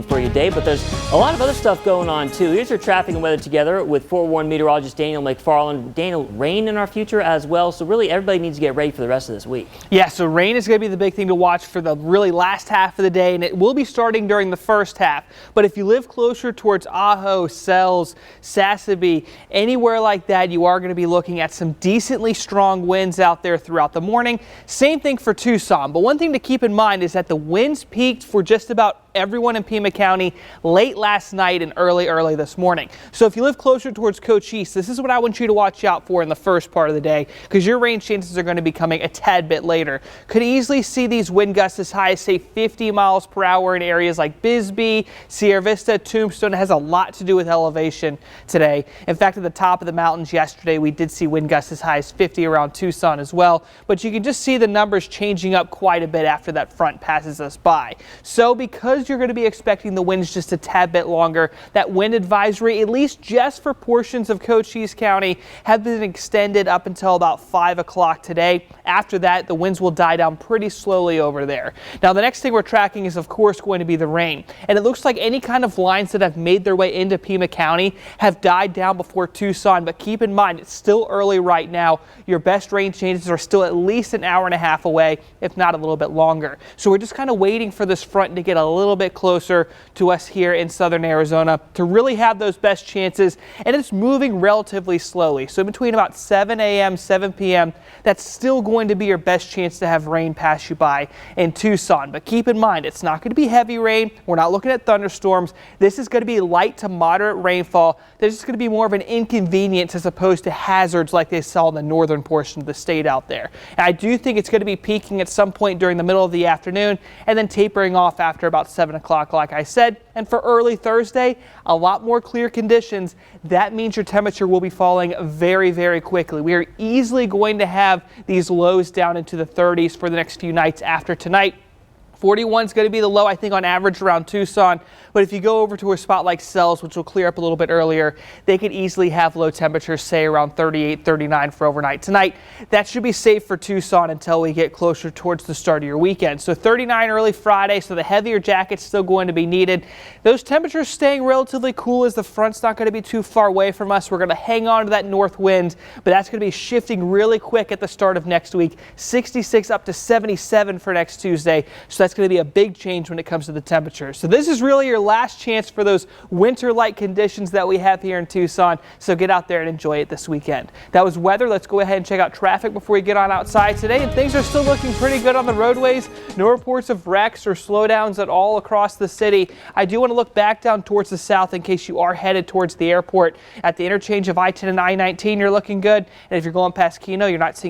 for your day, but there's a lot of other stuff going on too. Here's your traffic and weather together with 401 meteorologist Daniel McFarland. Daniel, rain in our future as well, so really everybody needs to get ready for the rest of this week. Yeah, so rain is going to be the big thing to watch for the really last half of the day, and it will be starting during the first half. But if you live closer towards Ajo, Sells, Sassabee, anywhere like that, you are going to be looking at some decently strong winds out there throughout the morning. Same thing for Tucson, but one thing to keep in mind is that the winds peaked for just about everyone in Pima County late last night and early this morning. So if you live closer towards Cochise, this is what I want you to watch out for in the first part of the day, because your rain chances are going to be coming a tad bit later. Could easily see these wind gusts as high as say 50 miles per hour in areas like Bisbee, Sierra Vista, Tombstone. It has a lot to do with elevation today. In fact, at the top of the mountains yesterday, we did see wind gusts as high as 50 around Tucson as well. But you can just see the numbers changing up quite a bit after that front passes us by. So because you're going to be expecting the winds just a tad bit longer, that wind advisory, at least just for portions of Cochise County, have been extended up until about 5 o'clock today. After that, the winds will die down pretty slowly over there. Now, the next thing we're tracking is, of course, going to be the rain. And it looks like any kind of lines that have made their way into Pima County have died down before Tucson. But keep in mind, it's still early right now. Your best rain chances are still at least an hour and a half away, if not a little bit longer. So we're just kind of waiting for this front to get a little bit closer to us here in southern Arizona to really have those best chances. And it's moving relatively slowly. So between about 7 a.m., 7 p.m., that's still going to be your best chance to have rain pass you by in Tucson. But keep in mind, it's not going to be heavy rain. We're not looking at thunderstorms. This is going to be light to moderate rainfall. There's just going to be more of an inconvenience as opposed to hazards like they saw in the northern portion of the state out there. And I do think it's going to be peaking at some point during the middle of the afternoon and then tapering off after about 7 o'clock, like I said. And for early Thursday, a lot more clear conditions. That means your temperature will be falling very quickly. We are easily going to have these lows down into the 30s for the next few nights after tonight. 41 is going to be the low, I think, on average around Tucson. But if you go over to a spot like Sells, which will clear up a little bit earlier, they could easily have low temperatures, say around 38, 39 for overnight tonight. That should be safe for Tucson until we get closer towards the start of your weekend. So 39 early Friday, so the heavier jacket's still going to be needed. Those temperatures staying relatively cool as the front's not going to be too far away from us. We're going to hang on to that north wind, but that's going to be shifting really quick at the start of next week. 66 up to 77 for next Tuesday. So that's going to be a big change when it comes to the temperature. So this is really your last chance for those winter-like conditions that we have here in Tucson. So get out there and enjoy it this weekend. That was weather. Let's go ahead and check out traffic before we get on outside today. And things are still looking pretty good on the roadways. No reports of wrecks or slowdowns at all across the city. I do want to look back down towards the south in case you are headed towards the airport. At the interchange of I-10 and I-19, you're looking good. And if you're going past Keno, you're not seeing